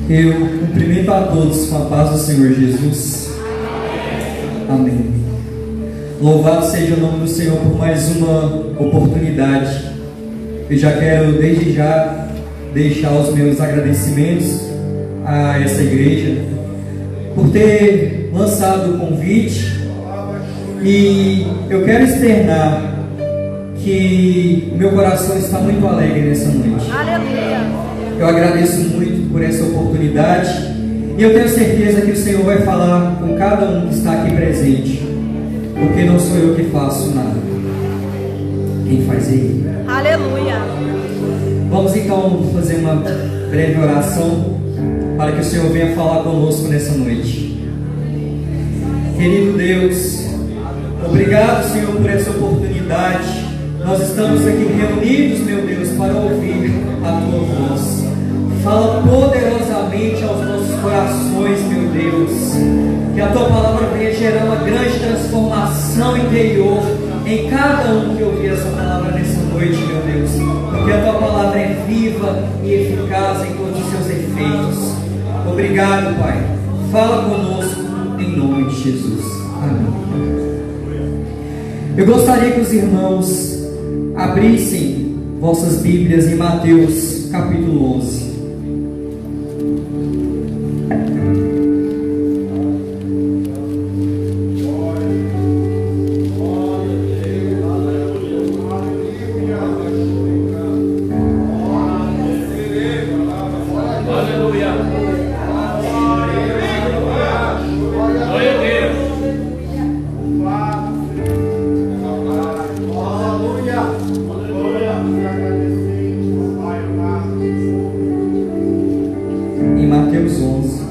Eu cumprimento a todos com a paz do Senhor Jesus. Amém. Louvado seja o nome do Senhor por mais uma oportunidade. Eu já quero desde já deixar os meus agradecimentos a essa igreja por ter lançado o convite, e eu quero externar que o meu coração está muito alegre nessa noite. Aleluia. Eu agradeço muito por essa oportunidade, e eu tenho certeza que o Senhor vai falar com cada um que está aqui presente, porque não sou eu que faço nada, quem faz é Ele. Aleluia. Vamos então fazer uma breve oração para que o Senhor venha falar conosco nessa noite. Querido Deus, obrigado, Senhor, por essa oportunidade. Nós estamos aqui reunidos, meu Deus, para ouvir a Tua voz. Fala poderosamente aos nossos corações, meu Deus. Que a Tua palavra venha gerar uma grande transformação interior em cada um que ouvir essa palavra nessa noite, meu Deus. Porque a Tua palavra é viva e eficaz em todos os seus efeitos. Obrigado, Pai. Fala conosco em nome de Jesus. Amém. Eu gostaria que os irmãos abrissem vossas Bíblias em Mateus capítulo 11. Em Mateus 11,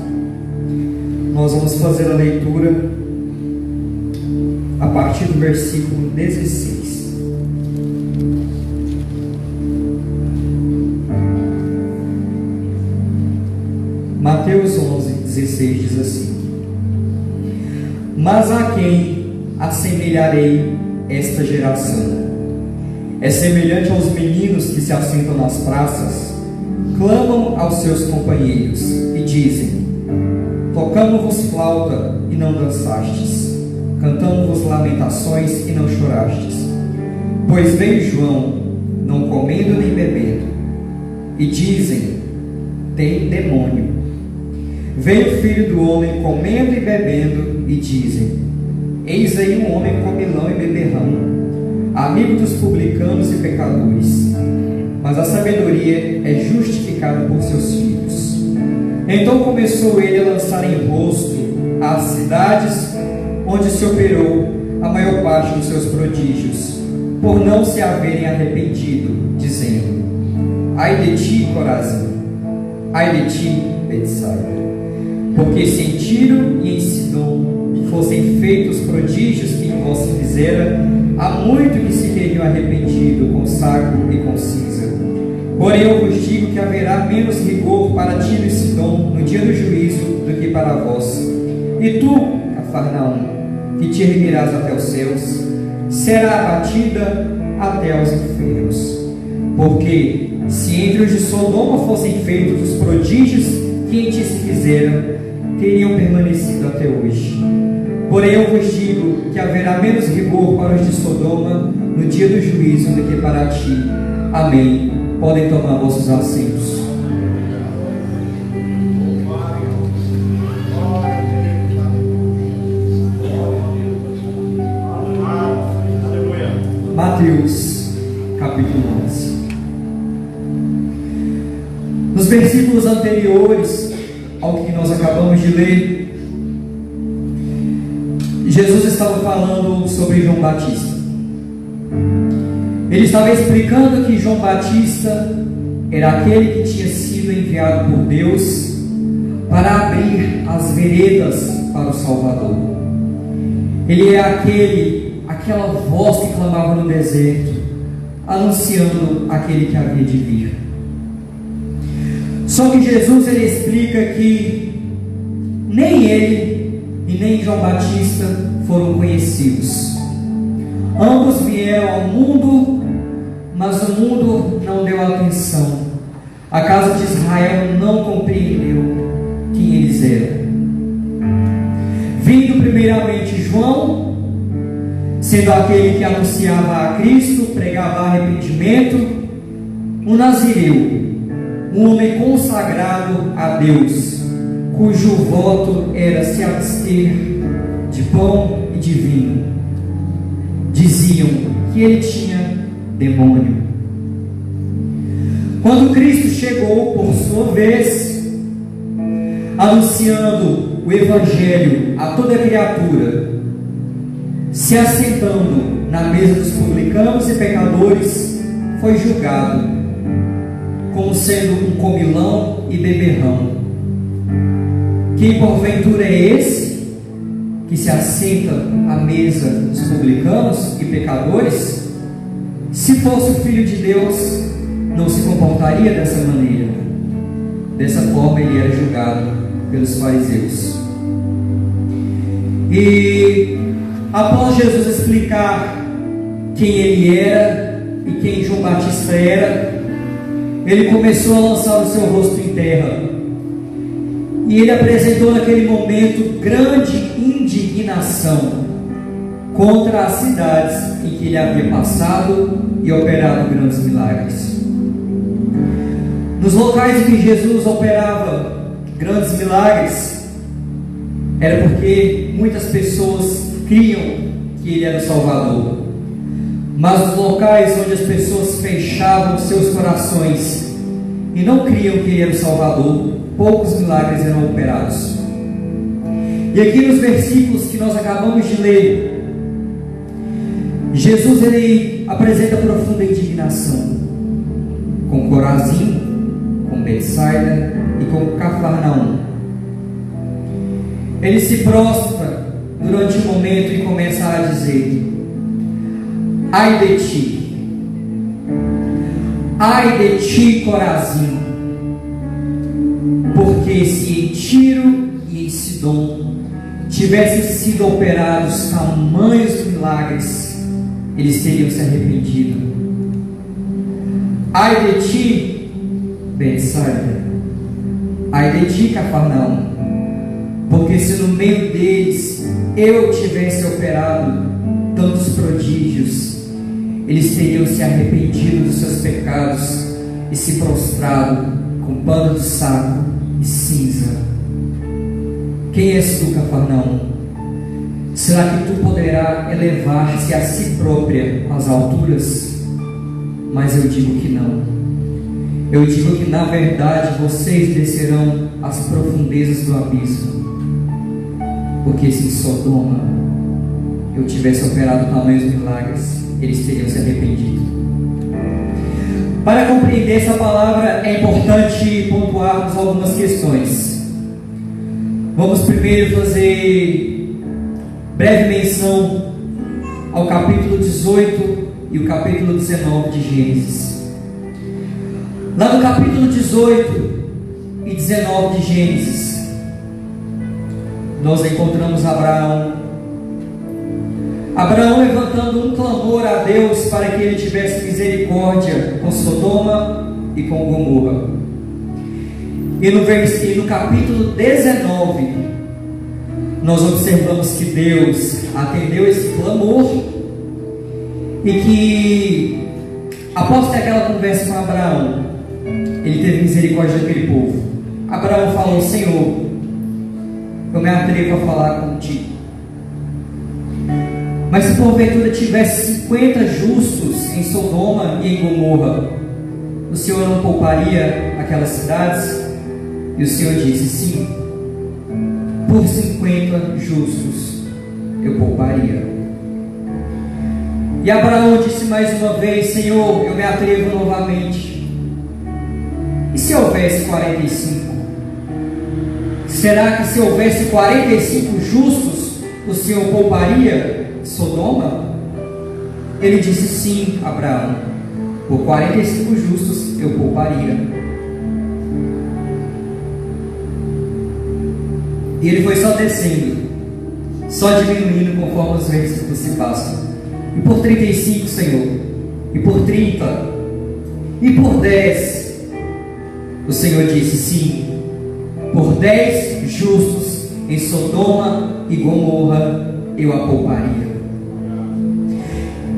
nós vamos fazer a leitura a partir do versículo 16. Mateus 11, 16 diz assim: Mas a quem assemelharei esta geração? É semelhante aos meninos que se assentam nas praças, clamam aos seus companheiros e dizem: Tocamos-vos flauta e não dançastes, cantamos-vos lamentações e não chorastes. Pois veio João, não comendo nem bebendo, e dizem: Tem demônio. Veio o Filho do Homem comendo e bebendo, e dizem: Eis aí um homem comilão e beberrão, amigo dos publicanos e pecadores. Mas a sabedoria é justificada por seus filhos. Então começou ele a lançar em rosto as cidades onde se operou a maior parte dos seus prodígios, por não se haverem arrependido, dizendo: Ai de ti, Corazim! Ai de ti, Betsaida! Porque se em Tiro e em Sidom fossem feitos os prodígios que em vós se fizera, há muito que se teriam arrependido com saco e com cinza. Porém eu vos digo que haverá menos rigor para Tiro e Sidom no dia do juízo do que para vós. E tu, Cafarnaum, que te erguerás até os céus, será abatida até aos infernos. Porque se entre os de Sodoma fossem feitos os prodígios que em ti se fizeram, teriam permanecido até hoje. Porém eu vos digo que haverá menos rigor para os de Sodoma no dia do juízo do que para ti. Amém. Podem tomar vossos assentos. Mateus capítulo 11. Nos versículos anteriores ao que nós acabamos de ler, Jesus estava falando sobre João Batista. Ele estava explicando que João Batista era aquele que tinha sido enviado por Deus para abrir as veredas para o Salvador. Ele é aquela voz que clamava no deserto, anunciando aquele que havia de vir. Só que Jesus ele explica que nem ele e nem João Batista foram conhecidos. Ambos vieram ao mundo, mas o mundo não deu atenção. a casa de Israel não compreendeu quem eles eram. Vindo primeiramente João, sendo aquele que anunciava a Cristo, pregava arrependimento, um nazireu, um homem consagrado a Deus, cujo voto era se abster de pão e de vinho. Diziam que ele tinha demônio. Quando Cristo chegou por sua vez, anunciando o Evangelho a toda criatura, se assentando na mesa dos publicanos e pecadores, foi julgado como sendo um comilão e beberrão. Quem porventura é esse que se assenta à mesa dos publicanos e pecadores? Se fosse o Filho de Deus, não se comportaria dessa maneira. Dessa forma ele era julgado pelos fariseus. E após Jesus explicar quem ele era e quem João Batista era, ele começou a lançar o seu rosto em terra. E ele apresentou naquele momento grande indignação contra as cidades em que ele havia passado e operado grandes milagres. Nos locais em que Jesus operava grandes milagres, era porque muitas pessoas criam que ele era o Salvador. Mas nos locais onde as pessoas fechavam seus corações e não criam que ele era o Salvador, poucos milagres eram operados. E aqui nos versículos que nós acabamos de ler, Jesus ele apresenta profunda indignação com Corazim, com Betsaida e com Cafarnaum. Ele se prostra durante um momento e começa a dizer: ai de ti, Corazim, porque se em Tiro e em Sidom tivessem sido operados tamanhos milagres, eles teriam se arrependido. Ai de ti, Betsaida, ai de ti, Cafarnaum, porque se no meio deles eu tivesse operado tantos prodígios, eles teriam se arrependido dos seus pecados e se prostrado com pano de saco e cinza. Quem és tu, Cafarnaum? Será que tu poderás elevar-se a si própria às alturas? Mas eu digo que não. Eu digo que na verdade vocês descerão às profundezas do abismo. Porque se em Sodoma eu tivesse operado tamanhos milagres, eles teriam se arrependido. Para compreender essa palavra é importante pontuarmos algumas questões. Vamos primeiro fazer breve menção ao capítulo 18 e o capítulo 19 de Gênesis. Lá no capítulo 18 e 19 de Gênesis, nós encontramos Abraão levantando um clamor a Deus para que ele tivesse misericórdia com Sodoma e com Gomorra. E no capítulo 19, nós observamos que Deus atendeu esse clamor e que, após ter aquela conversa com Abraão, ele teve misericórdia daquele povo. Abraão falou: Senhor, eu me atrevo a falar contigo, mas se porventura tivesse 50 justos em Sodoma e em Gomorra, o Senhor não pouparia aquelas cidades? E o Senhor disse: sim, por 50 justos eu pouparia. E Abraão disse mais uma vez: Senhor, eu me atrevo novamente. E se houvesse 45? Será que se houvesse 45 justos, o Senhor pouparia Sodoma? Ele disse: sim, Abraão, por 45 justos eu pouparia. E ele foi só descendo, só diminuindo conforme os versículos se passam. E por 35, Senhor, e por 30, e por 10, O Senhor disse: sim, por 10 justos em Sodoma e Gomorra eu a pouparia.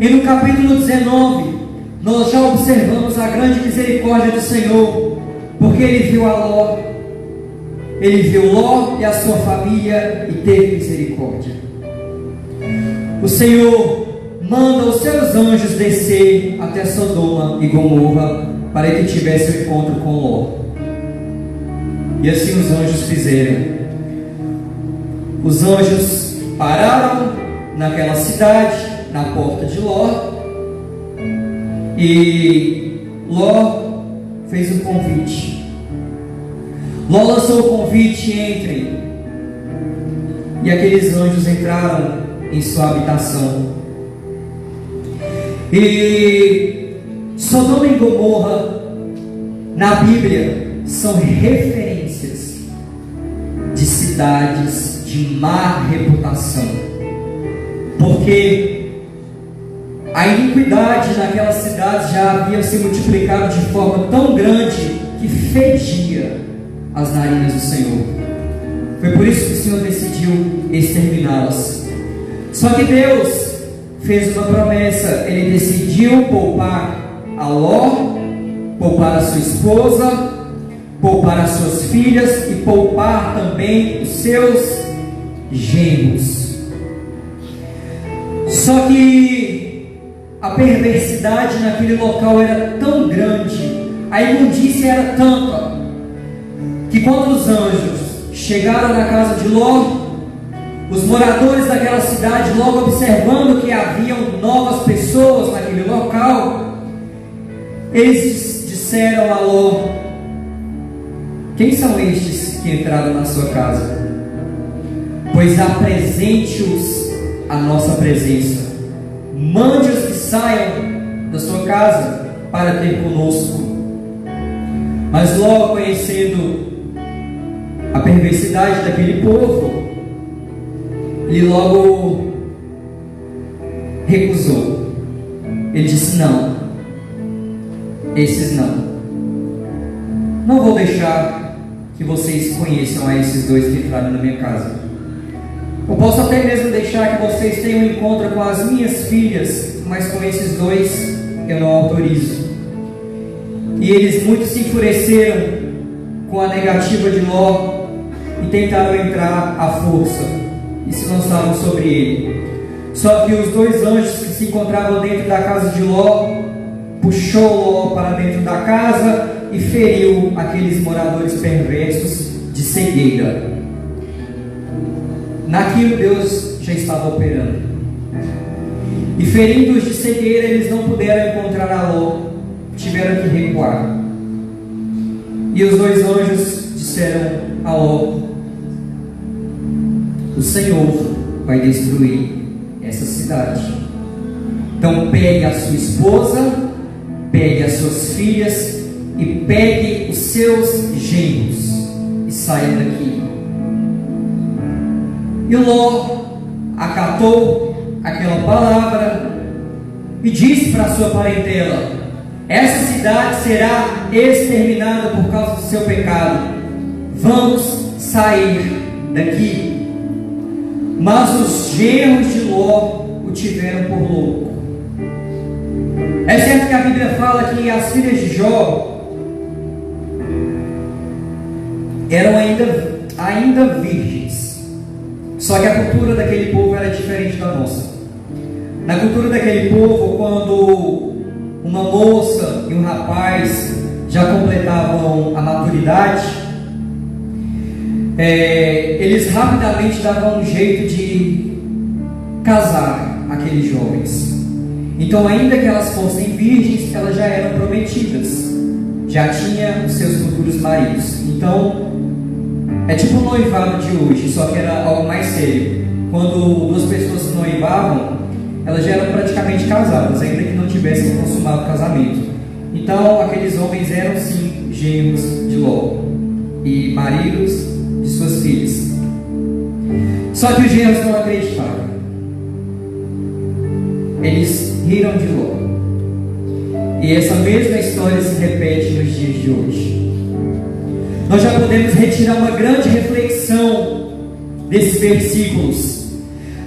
E no capítulo 19, nós já observamos a grande misericórdia do Senhor, porque Ele viu a Ló, Ele viu Ló e a sua família e teve misericórdia. O Senhor manda os seus anjos descer até Sodoma e Gomorra para que tivesse um encontro com Ló. E assim os anjos fizeram. Os anjos pararam naquela cidade, na porta de Ló, e Ló fez um convite. Ló lançou o convite: entrem. E aqueles anjos entraram em sua habitação. E Sodoma e Gomorra na Bíblia são referências de cidades de má reputação, porque a iniquidade naquelas cidades já havia se multiplicado de forma tão grande que fedia as narinas do Senhor. Foi por isso que o Senhor decidiu exterminá-las. Só que Deus fez uma promessa. Ele decidiu poupar a Ló, poupar a sua esposa, poupar as suas filhas e poupar também os seus genros. Só que a perversidade naquele local era tão grande, a imundícia era tanta, que quando os anjos chegaram na casa de Ló, os moradores daquela cidade, logo observando que haviam novas pessoas naquele local, eles disseram a Ló: quem são estes que entraram na sua casa? Pois apresente-os à nossa presença, mande-os que saiam da sua casa para ter conosco. Mas Ló, conhecendo a perversidade daquele povo, ele logo recusou. Ele disse: não, esses não vou deixar que vocês conheçam a esses dois que entraram na minha casa. Eu posso até mesmo deixar que vocês tenham um encontro com as minhas filhas, mas com esses dois eu não autorizo. E eles muito se enfureceram com a negativa de Ló e tentaram entrar à força e se lançaram sobre ele. Só que os dois anjos que se encontravam dentro da casa de Ló puxou Ló para dentro da casa e feriu aqueles moradores perversos de cegueira. Naquilo Deus já estava operando. E ferindo-os de cegueira, eles não puderam encontrar a Ló, tiveram que recuar. E os dois anjos disseram a Ló: o Senhor vai destruir essa cidade. Então pegue a sua esposa, pegue as suas filhas e pegue os seus genros e saia daqui. E Ló acatou aquela palavra e disse para a sua parentela: essa cidade será exterminada por causa do seu pecado. Vamos sair daqui. Mas os genros de Ló o tiveram por louco. É certo que a Bíblia fala que as filhas de Jó eram ainda virgens. Só que a cultura daquele povo era diferente da nossa. Na cultura daquele povo, quando uma moça e um rapaz já completavam a maturidade, eles rapidamente davam um jeito de casar aqueles jovens. Então, ainda que elas fossem virgens, elas já eram prometidas, já tinham os seus futuros maridos. Então, é tipo o noivado de hoje, só que era algo mais sério. Quando duas pessoas se noivavam, elas já eram praticamente casadas, ainda que não tivessem consumado o casamento. Então, aqueles homens eram sim genros de Ló e maridos de suas filhas. Só que os genros não acreditaram. Eles riram de Ló. E essa mesma história se repete nos dias de hoje. nós já podemos retirar uma grande reflexão desses versículos.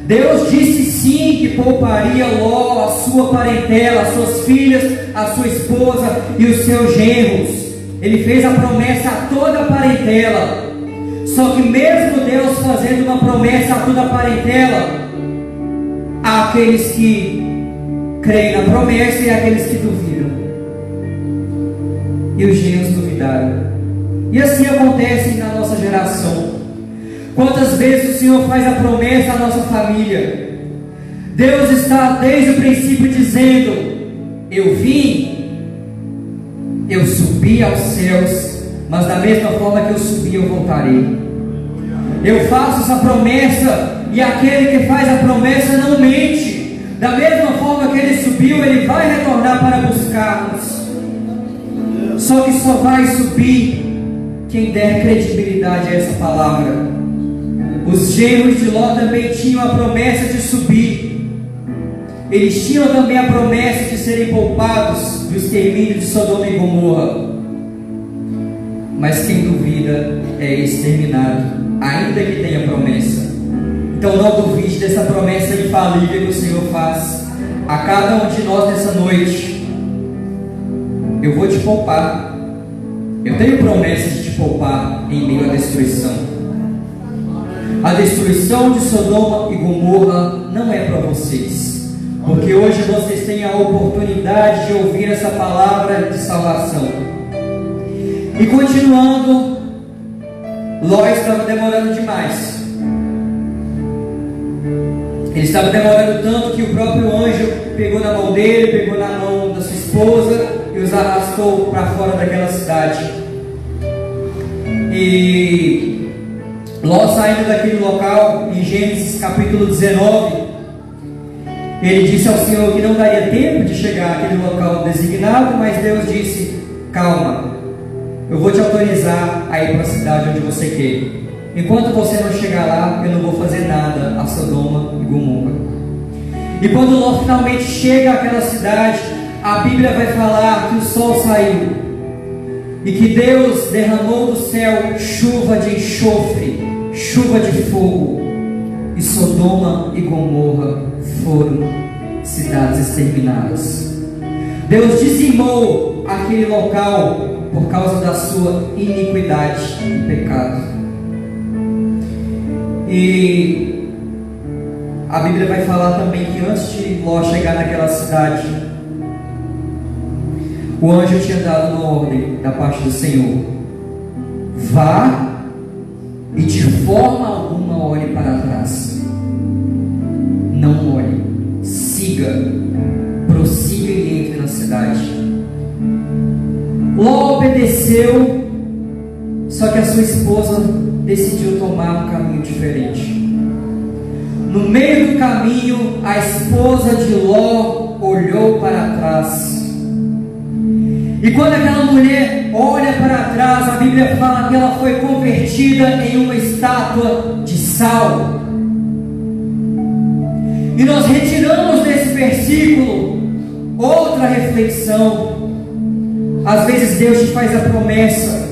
Deus disse sim que pouparia Ló, a sua parentela, as suas filhas, a sua esposa e os seus genros. Ele fez a promessa a toda a parentela. Só que mesmo Deus fazendo uma promessa a toda a parentela, há aqueles que creem na promessa e há aqueles que duvidam. E os genros duvidaram. E assim acontece na nossa geração. Quantas vezes o Senhor faz a promessa à nossa família? Deus está desde o princípio dizendo: eu vim, eu subi aos céus, mas da mesma forma que eu subi, eu voltarei. Eu faço essa promessa, e aquele que faz a promessa não mente. Da mesma forma que ele subiu, ele vai retornar para buscar-nos. Só que só vai subir quem der credibilidade a essa palavra. Os genros de Ló também tinham a promessa de subir. Eles tinham também a promessa de serem poupados do extermínio de Sodoma e Gomorra. Mas quem duvida é exterminado, ainda que tenha promessa. Então não duvide dessa promessa infalível que o Senhor faz a cada um de nós nessa noite. Eu vou te poupar. Eu tenho promessa de te poupar em meio à destruição. A destruição de Sodoma e Gomorra não é para vocês, porque hoje vocês têm a oportunidade de ouvir essa palavra de salvação. E continuando, Ló estava demorando demais. Ele estava demorando tanto que o próprio anjo pegou na mão dele, pegou na mão da sua esposa e os arrastou para fora daquela cidade. E Ló, saindo daquele local, em Gênesis capítulo 19, ele disse ao Senhor que não daria tempo de chegar àquele local designado, mas Deus disse: calma, eu vou te autorizar a ir para a cidade onde você quer. Enquanto você não chegar lá, eu não vou fazer nada a Sodoma e Gomorra. E quando Ló finalmente chega àquela cidade, a Bíblia vai falar que o sol saiu e que Deus derramou do céu chuva de enxofre, chuva de fogo, e Sodoma e Gomorra foram cidades exterminadas. Deus dizimou aquele local por causa da sua iniquidade e pecado. E a Bíblia vai falar também que antes de Ló chegar naquela cidade, o anjo tinha dado uma ordem da parte do Senhor: vá e de forma alguma olhe para trás. Não olhe, siga, prossiga e entre na cidade. Ló obedeceu, só que a sua esposa decidiu tomar um caminho diferente. No meio do caminho, a esposa de Ló olhou para trás. E quando aquela mulher olha para trás, a Bíblia fala que ela foi convertida em uma estátua de sal. E nós retiramos desse versículo outra reflexão. Às vezes Deus te faz a promessa.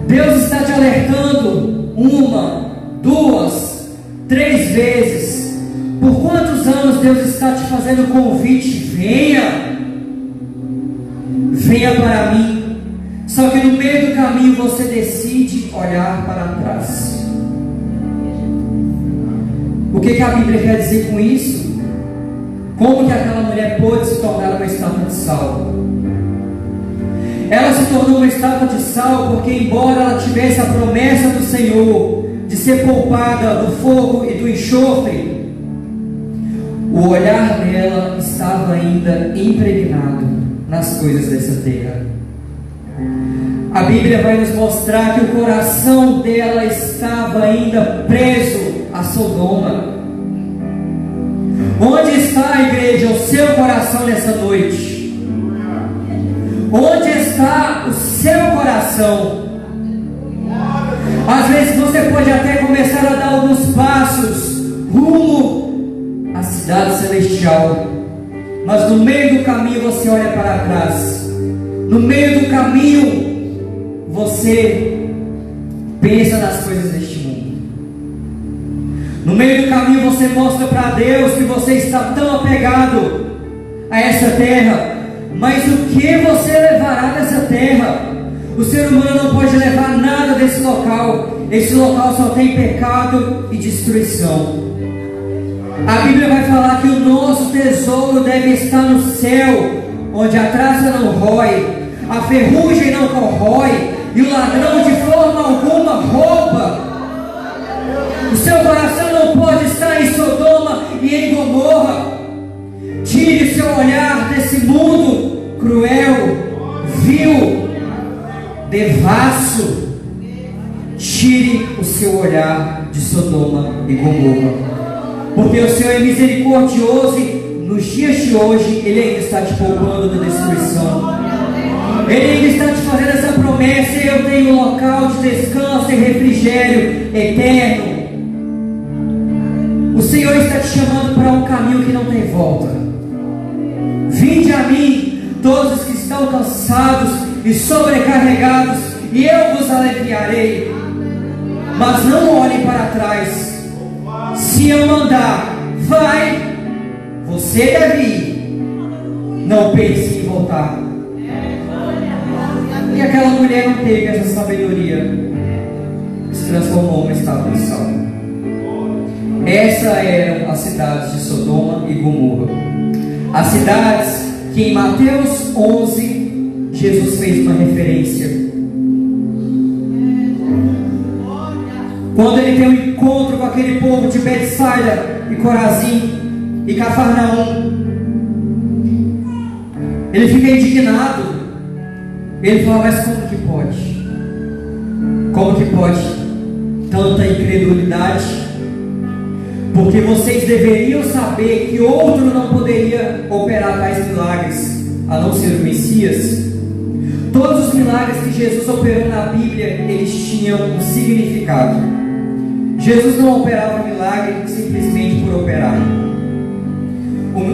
Deus está te alertando 1, 2, 3 vezes. Por quantos anos Deus está te fazendo o convite? Venha, venha para mim. Só que no meio do caminho você decide olhar para trás. O que a Bíblia quer dizer com isso? Como que aquela mulher pôde se tornar uma estátua de sal? Ela se tornou uma estátua de sal porque, embora ela tivesse a promessa do Senhor de ser poupada do fogo e do enxofre, o olhar dela estava ainda impregnado nas coisas dessa terra. A Bíblia vai nos mostrar que o coração dela estava ainda preso a Sodoma. Onde está, a igreja, o seu coração nessa noite? Onde está o seu coração? Às vezes você pode até começar a dar alguns passos rumo à cidade celestial, mas no meio do caminho você olha para trás. No meio do caminho você pensa nas coisas deste mundo. No meio do caminho você mostra para Deus que você está tão apegado a essa terra, mas o que você levará dessa terra? O ser humano não pode levar nada desse local. Esse local só tem pecado e destruição. A Bíblia vai falar que o nosso tesouro deve estar no céu, onde a traça não rói, a ferrugem não corrói, e o ladrão de forma alguma rouba. O seu coração não pode estar em Sodoma e em Gomorra. Tire seu olhar desse mundo cruel, vil, devasso. Tire o seu olhar de Sodoma e Gomorra, porque o Senhor é misericordioso e nos dias de hoje Ele ainda está te poupando da destruição. Ele ainda está te fazendo essa promessa: eu tenho um local de descanso e refrigério eterno. O Senhor está te chamando para um caminho que não tem volta. Vinde a mim, todos os que estão cansados e sobrecarregados, e eu vos aliviarei. Mas não olhem para trás. Se eu mandar, vai, você deve ir. Não pense em voltar. E aquela mulher não teve essa sabedoria, se transformou numa estátua de sal. Essas eram as cidades de Sodoma e Gomorra, as cidades que em Mateus 11 Jesus fez uma referência. Quando ele tem um encontro com aquele povo de Betsaida e Corazim e Cafarnaum, ele fica indignado. Ele fala: mas como que pode? Como que pode tanta incredulidade? Porque vocês deveriam saber que outro não poderia operar tais milagres, a não ser o Messias. Todos os milagres que Jesus operou na Bíblia, eles tinham um significado. Jesus não operava milagre simplesmente por operar.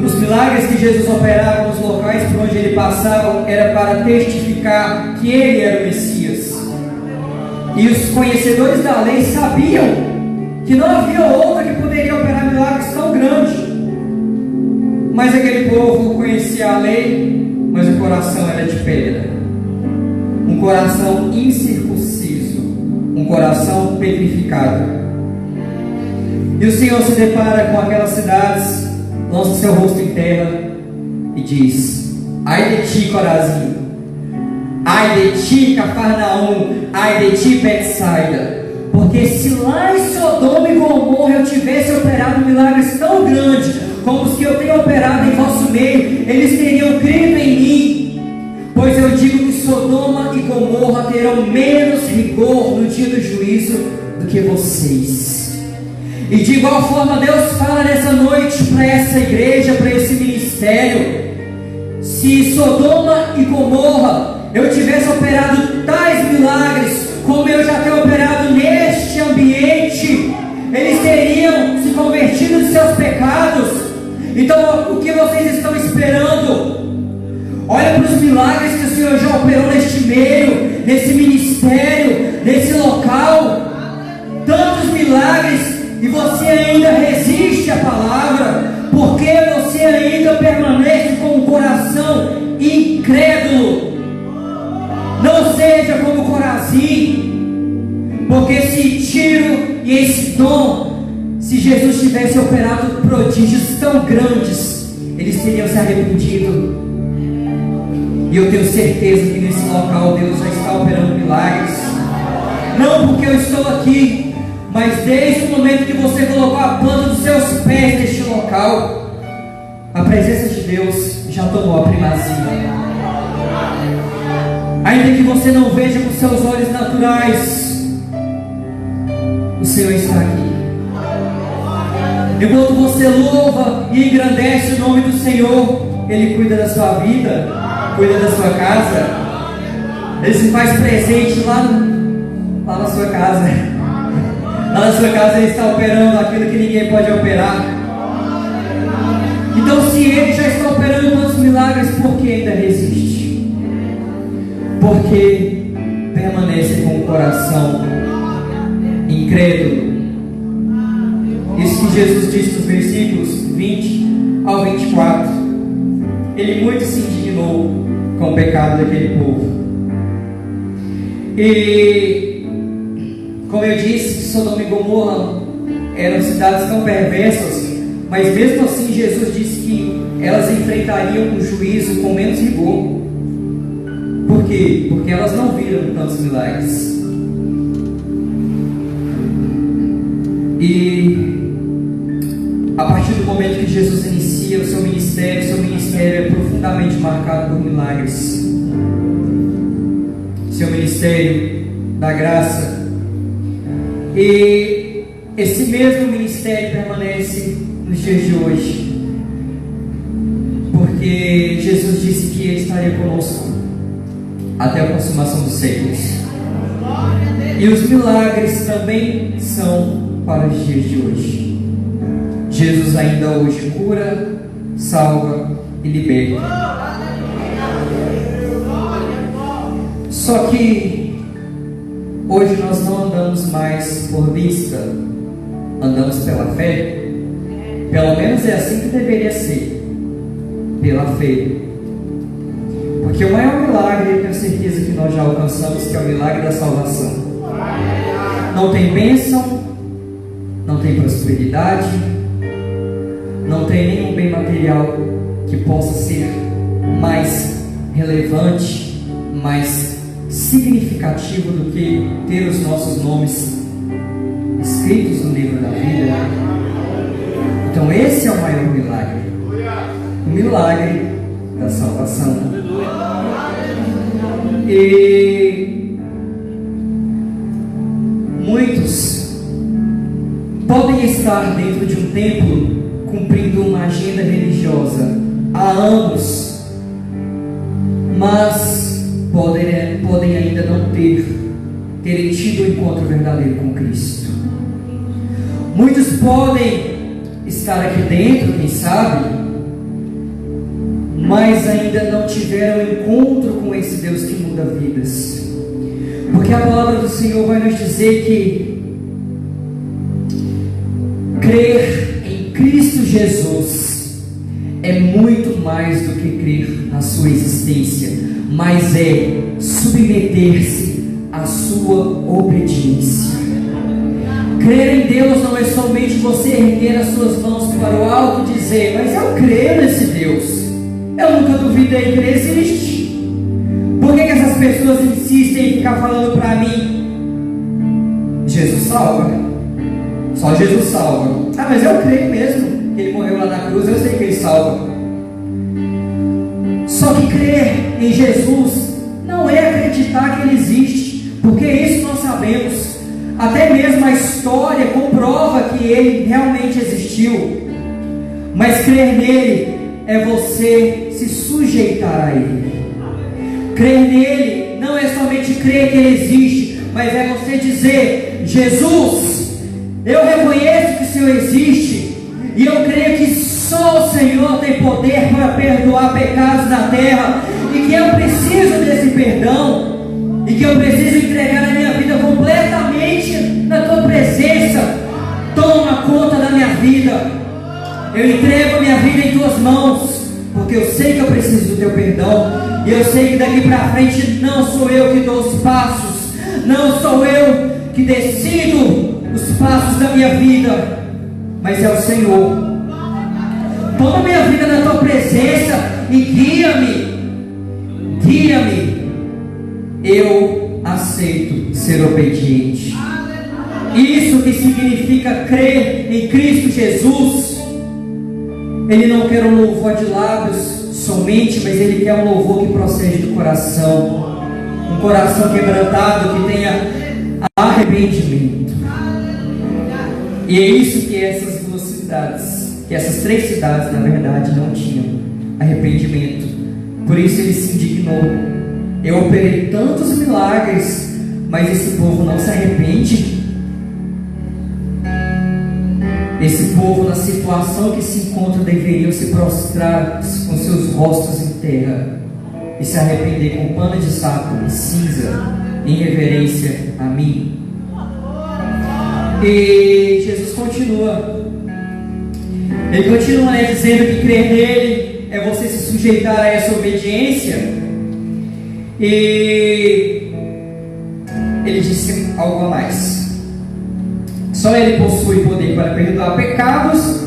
Os milagres que Jesus operava nos locais por onde ele passava era para testificar que ele era o Messias. E os conhecedores da lei sabiam que não havia outro que poderia operar milagres tão grandes. Mas aquele povo conhecia a lei, mas o coração era de pedra. Um coração incircunciso, um coração petrificado. E o Senhor se depara com aquelas cidades, lança seu rosto em terra e diz: ai de ti, Corazim, ai de ti, Cafarnaum, ai de ti, Betsaida, porque se lá em Sodoma e Gomorra eu tivesse operado milagres tão grandes como os que eu tenho operado em vosso meio, eles teriam crido em mim. Pois eu digo que Sodoma e Gomorra terão menos rigor no dia do juízo do que vocês. E de igual forma Deus fala nessa noite para essa igreja, para esse ministério: se Sodoma e Gomorra eu tivesse operado tais milagres como eu já tenho operado neste ambiente, eles teriam se convertido de seus pecados. Então o que vocês estão esperando? Olha para os milagres que o Senhor já operou neste meio, nesse ministério, nesse local. Tantos milagres, e você ainda resiste à palavra, porque você ainda permanece com o coração incrédulo. Não seja como Corazim, porque se Tiro e em Sidom, se Jesus tivesse operado prodígios tão grandes, eles teriam se arrependido. E eu tenho certeza que nesse local Deus já está operando milagres. Não porque eu estou aqui, mas desde o momento que você colocou a planta dos seus pés neste local, a presença de Deus já tomou a primazia. Ainda que você não veja com seus olhos naturais, o Senhor está aqui. Enquanto você louva e engrandece o nome do Senhor, Ele cuida da sua vida, cuida da sua casa. Ele se faz presente lá na sua casa. Lá na sua casa Ele está operando aquilo que ninguém pode operar. Então, se Ele já está operando tantos milagres, por que ainda resiste? Porque permanecem com o coração incrédulo. Isso que Jesus disse nos versículos 20 ao 24. Ele muito se indignou com o pecado daquele povo. E, como eu disse, Sodoma e Gomorra eram cidades tão perversas, mas mesmo assim Jesus disse que elas enfrentariam o juízo com menos rigor. Por quê? Porque elas não viram tantos milagres. E a partir do momento que Jesus inicia o seu ministério é profundamente marcado por milagres. Seu ministério da graça. E esse mesmo ministério permanece nos dias de hoje, porque Jesus disse que Ele estaria conosco até a consumação dos séculos. E os milagres também são para os dias de hoje. Jesus ainda hoje cura, salva e liberta. Só que hoje nós não andamos mais por vista, andamos pela fé. Pelo menos é assim que deveria ser, pela fé. Porque o maior milagre, eu tenho certeza que nós já alcançamos, que é o milagre da salvação. Não tem bênção, não tem prosperidade, não tem nenhum bem material que possa ser mais relevante, mais significativo do que ter os nossos nomes escritos no livro da vida. Então esse é o maior milagre, o milagre da salvação. E muitos podem estar dentro de um templo cumprindo uma agenda religiosa há anos, mas podem ainda não terem tido um encontro verdadeiro com Cristo. Muitos podem estar aqui dentro, quem sabe, mas ainda não tiveram encontro com esse Deus que muda vidas. Porque a palavra do Senhor vai nos dizer que crer em Cristo Jesus é muito mais do que crer na sua existência, mas é submeter-se à sua obediência. Crer em Deus não é somente você erguer as suas mãos para o alto e dizer: mas eu creio nesse Deus, eu nunca duvidei que Ele existe. Por que essas pessoas insistem em ficar falando para mim: Jesus salva, só Jesus salva? Ah, mas eu creio mesmo que Ele morreu lá na cruz, eu sei que Ele salva. Só que crer em Jesus não é acreditar que Ele existe, porque isso nós sabemos. Até mesmo a história comprova que Ele realmente existiu. Mas crer nele é você se sujeitar a Ele. Crer nele não é somente crer que Ele existe, mas é você dizer: Jesus, eu reconheço que o Senhor existe, e eu creio que só o Senhor tem poder para perdoar pecados na terra, e que eu preciso desse perdão, e que eu preciso entregar a minha vida completamente na Tua presença. Toma conta da minha vida. Eu entrego a minha vida em Tuas mãos, porque eu sei que eu preciso do Teu perdão, e eu sei que daqui para frente não sou eu que dou os passos, não sou eu que decido os passos da minha vida, mas é o Senhor. Toma minha vida na Tua presença e guia-me. Eu aceito ser obediente. Isso que significa crer em Cristo Jesus. Ele não quer um louvor de lábios somente, mas Ele quer um louvor que procede do coração, um coração quebrantado, que tenha arrependimento. E é isso que essas duas cidades, que essas três cidades na verdade não tinham: arrependimento. Por isso Ele se indignou. Eu operei tantos milagres, mas esse povo não se arrepende. Esse povo, na situação que se encontra, deveriam se prostrar com seus rostos em terra e se arrepender com pano de saco e cinza em reverência a mim. E Jesus continua. Ele continua, né, dizendo que crer nele é você se sujeitar a essa obediência. E ele disse algo a mais. Só ele possui poder para perdoar pecados,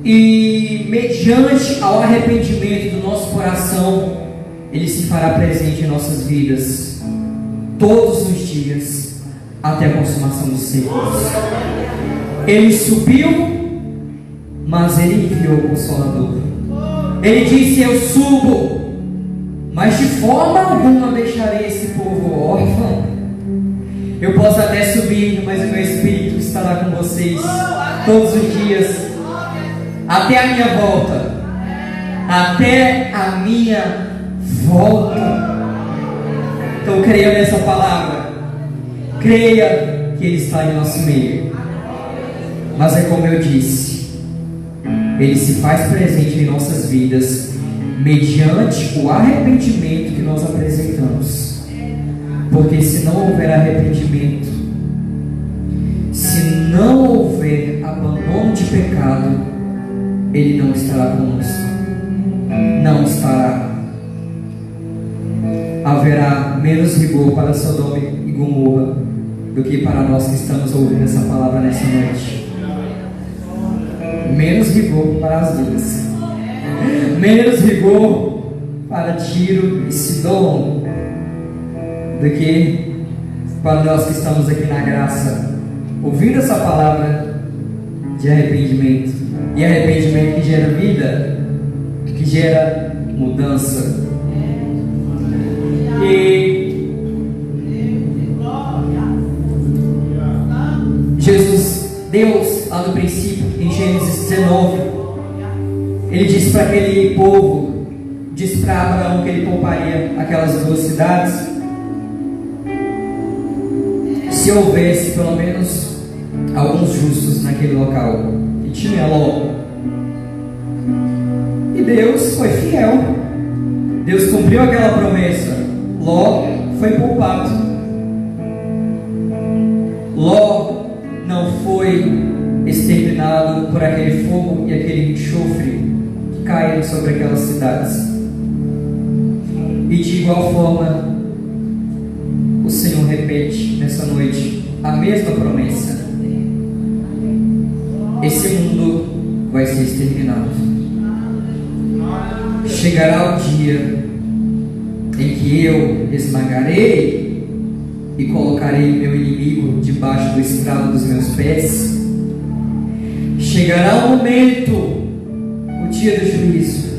e mediante ao arrependimento do nosso coração, ele se fará presente em nossas vidas todos os dias até a consumação dos séculos. Ele subiu, mas ele enviou o Consolador. Ele disse: eu subo, mas de forma alguma deixarei esse povo órfão. Eu posso até subir, mas o meu Espírito estará com vocês todos os dias, até a minha volta. Até a minha volta. Então creia nessa palavra. Creia que Ele está em nosso meio. Mas é como eu disse, Ele se faz presente em nossas vidas mediante o arrependimento que nós apresentamos. Porque se não houver arrependimento, se não houver abandono de pecado, Ele não estará conosco. Não estará. Haverá menos rigor para Sodoma e Gomorra do que para nós que estamos ouvindo essa palavra nessa noite. Menos rigor para as duas. Menos rigor para Tiro e Sidom do que para nós que estamos aqui na graça, ouvindo essa palavra de arrependimento. E arrependimento que gera vida, que gera mudança. E Jesus, Deus, lá no princípio, em Gênesis 19, Ele disse para aquele povo, disse para Abraão que Ele pouparia aquelas duas cidades, se houvesse pelo menos alguns justos naquele local. E tinha Ló. E Deus foi fiel. Deus cumpriu aquela promessa. Ló foi poupado. Ló não foi exterminado por aquele fogo e aquele enxofre que caíram sobre aquelas cidades. E de igual forma, o Senhor repete nessa noite a mesma promessa. Esse mundo vai ser exterminado. Chegará o dia em que eu esmagarei e colocarei meu inimigo debaixo do estrado dos meus pés. Chegará o momento, o dia do juízo,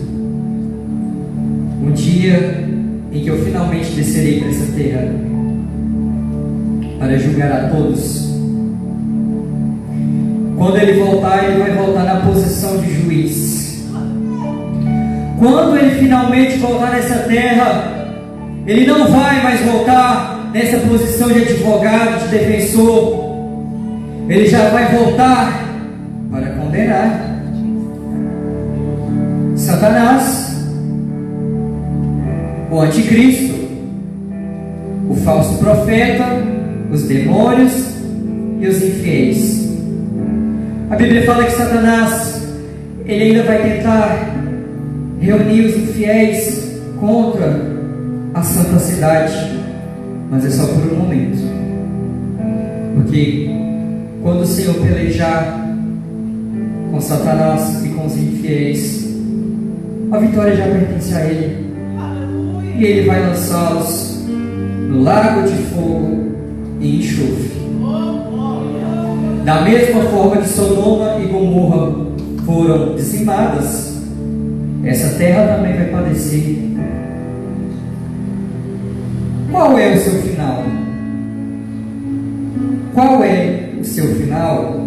o dia em que eu finalmente descerei para essa terra para julgar a todos. Quando Ele voltar, Ele vai voltar na posição de juiz. Quando Ele finalmente voltar nessa terra, Ele não vai mais voltar nessa posição de advogado, de defensor. Ele já vai voltar para condenar Satanás, o anticristo, o falso profeta, os demônios e os infiéis. A Bíblia fala que Satanás, ele ainda vai tentar reunir os infiéis contra a santa cidade, mas é só por um momento. Porque quando o Senhor pelejar com Satanás e com os infiéis, a vitória já pertence a Ele. E Ele vai lançá-los no lago de fogo e enxofre. Da mesma forma que Sodoma e Gomorra foram dizimadas, essa terra também vai padecer. Qual é o seu final? Qual é o seu final?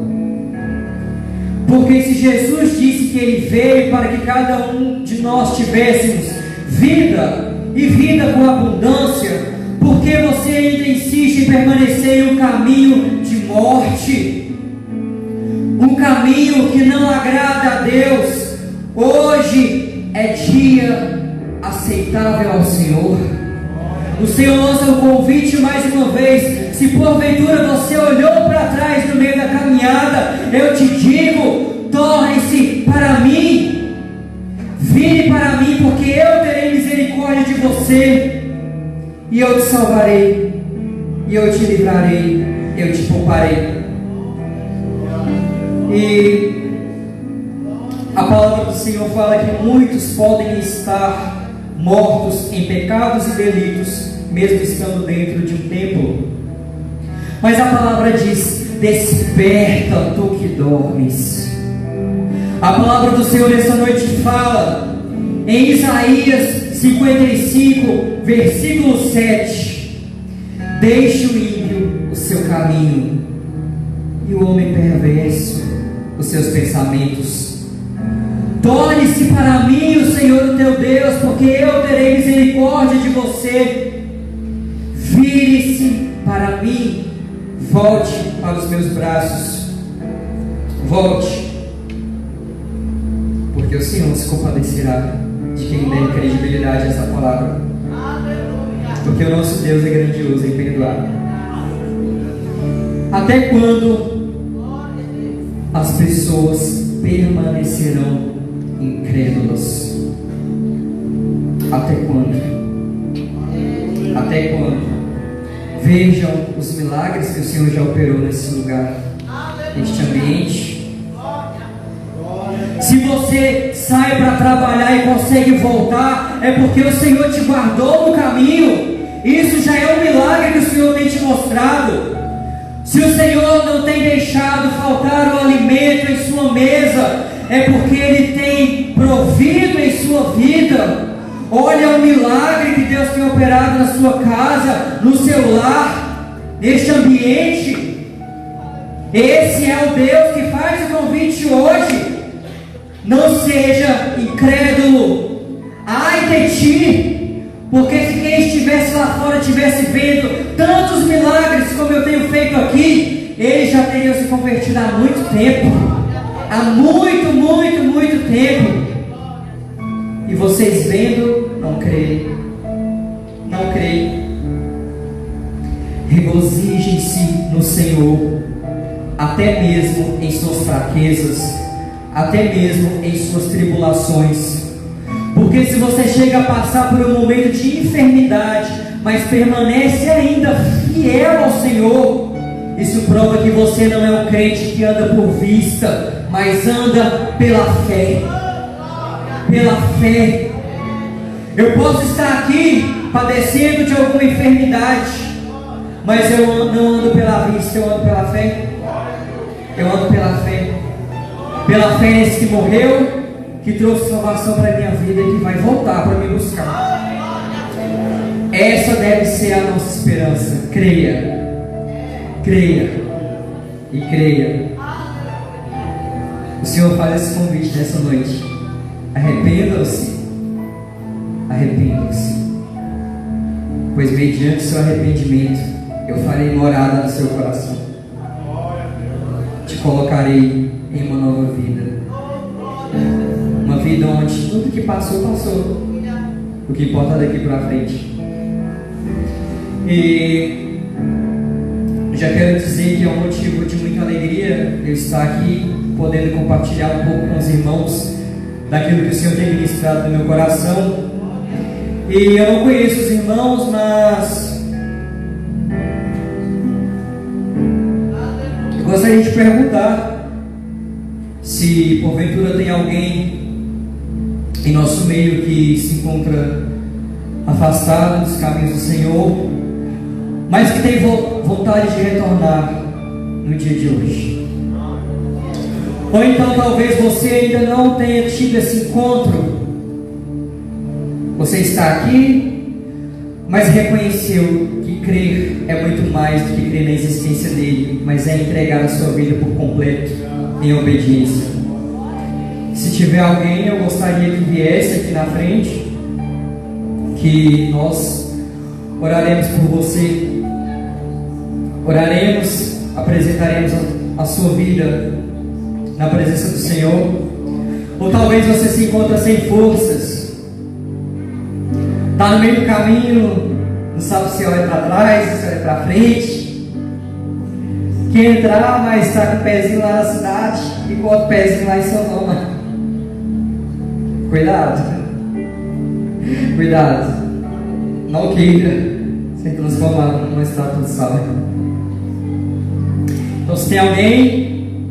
Porque se Jesus disse que Ele veio para que cada um de nós tivéssemos vida, e vida com abundância, por que você ainda insiste em permanecer em um caminho de morte? Um caminho que não agrada a Deus. Hoje é dia aceitável ao Senhor. O Senhor lança o convite mais uma vez. Se porventura você olhou para trás no meio da caminhada, eu te digo: torne-se para mim, vire para mim, porque eu terei misericórdia de você, e eu te salvarei, e eu te livrarei, eu te pouparei. E a palavra do Senhor fala que muitos podem estar mortos em pecados e delitos, mesmo estando dentro de um templo. Mas a palavra diz: desperta, tu que dormes. A palavra do Senhor esta noite fala em Isaías 55, versículo 7: deixe o ímpio o seu caminho, e o homem perverso os seus pensamentos. Torne-se para mim o Senhor o teu Deus, porque eu terei misericórdia de você. Vire-se para mim, volte para os meus braços, volte, porque o Senhor se compadecerá de quem der credibilidade a essa palavra, porque o nosso Deus é grandioso em perdoar. Até quando as pessoas permanecerão incrédulos? Até quando? Até quando? Vejam os milagres que o Senhor já operou nesse lugar, neste ambiente. Se você sai para trabalhar e consegue voltar, é porque o Senhor te guardou no caminho. Isso já é um milagre que o Senhor tem te mostrado. Se o Senhor não tem deixado faltar o alimento em sua mesa, é porque Ele tem provido em sua vida. Olha o milagre que Deus tem operado na sua casa, no seu lar, neste ambiente. Esse é o Deus que faz o convite hoje. Não seja incrédulo. Ai de ti, porque se quem estivesse lá fora estivesse vendo tantos milagres como eu tenho feito aqui, eles já teriam se convertido há muito tempo. Há muito, muito, muito tempo. E vocês vendo, não creem. Não creem. Regozijem-se no Senhor, até mesmo em suas fraquezas, até mesmo em suas tribulações. Porque se você chega a passar por um momento de enfermidade, mas permanece ainda fiel ao Senhor, isso prova que você não é um crente que anda por vista, mas anda pela fé. Pela fé. Eu posso estar aqui padecendo de alguma enfermidade, mas eu não ando pela vista, eu ando pela fé. Eu ando pela fé. Pela fé nesse que morreu, que trouxe salvação para a minha vida e que vai voltar para me buscar. Essa deve ser a nossa esperança. Creia. Creia. E creia. O Senhor faz esse convite nessa noite. Arrependam-se. Arrependam-se. Pois mediante seu arrependimento eu farei morada no seu coração. Te colocarei em uma nova vida. Uma vida onde tudo que passou, passou. O que importa é daqui para frente. E já quero dizer que é um motivo de muita alegria eu estar aqui, podendo compartilhar um pouco com os irmãos daquilo que o Senhor tem ministrado no meu coração. E eu não conheço os irmãos, mas eu gostaria de perguntar se porventura tem alguém em nosso meio que se encontra afastado dos caminhos do Senhor, mas que tem vontade de retornar no dia de hoje. Ou então talvez você ainda não tenha tido esse encontro. Você está aqui, mas reconheceu que crer é muito mais do que crer na existência dele, mas é entregar a sua vida por completo em obediência. Se tiver alguém, eu gostaria que viesse aqui na frente, que nós oraremos por você. Oraremos, apresentaremos a sua vida na presença do Senhor. Ou talvez você se encontre sem forças, está no meio do caminho, não sabe se olha para trás, se olha para frente. Quer entrar, mas está com o pezinho lá na cidade e com o outro pezinho lá em Sodoma. Cuidado. Cuidado. Não queira se transformar numa estátua de sal. Então, se tem alguém,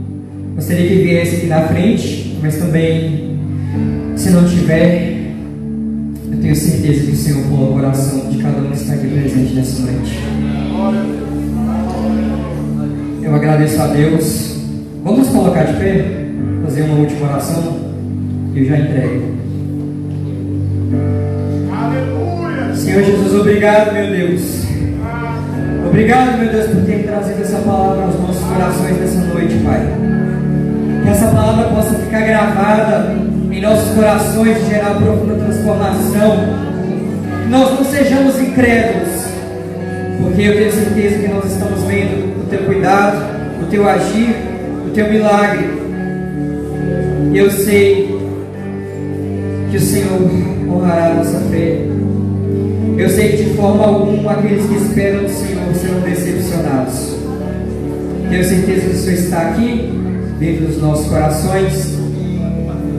gostaria que viesse aqui na frente, mas também, se não tiver, eu tenho certeza que o Senhor falou o coração de cada um que está aqui presente nessa noite. Eu agradeço a Deus. Vamos colocar de pé, fazer uma última oração e eu já entrego. Senhor Jesus, obrigado, meu Deus. Obrigado, meu Deus, por ter trazido essa palavra aos nossos corações nessa noite, Pai. Que essa palavra possa ficar gravada em nossos corações e gerar profunda transformação. Que nós não sejamos incrédulos, porque eu tenho certeza que nós estamos vendo o Teu cuidado, o Teu agir, o Teu milagre. E eu sei que o Senhor honrará a nossa fé. Eu sei que de forma alguma aqueles que esperam no Senhor serão decepcionados. Tenho certeza que o Senhor está aqui, dentro dos nossos corações,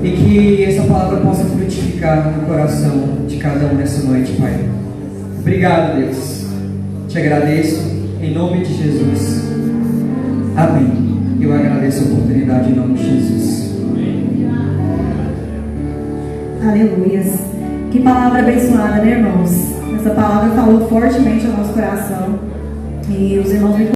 e que essa palavra possa frutificar no coração de cada um nessa noite, Pai. Obrigado, Deus. Te agradeço, em nome de Jesus. Amém. Eu agradeço a oportunidade em nome de Jesus. Aleluias. Que palavra abençoada, né, irmãos? Essa palavra falou fortemente ao nosso coração. E os irmãos me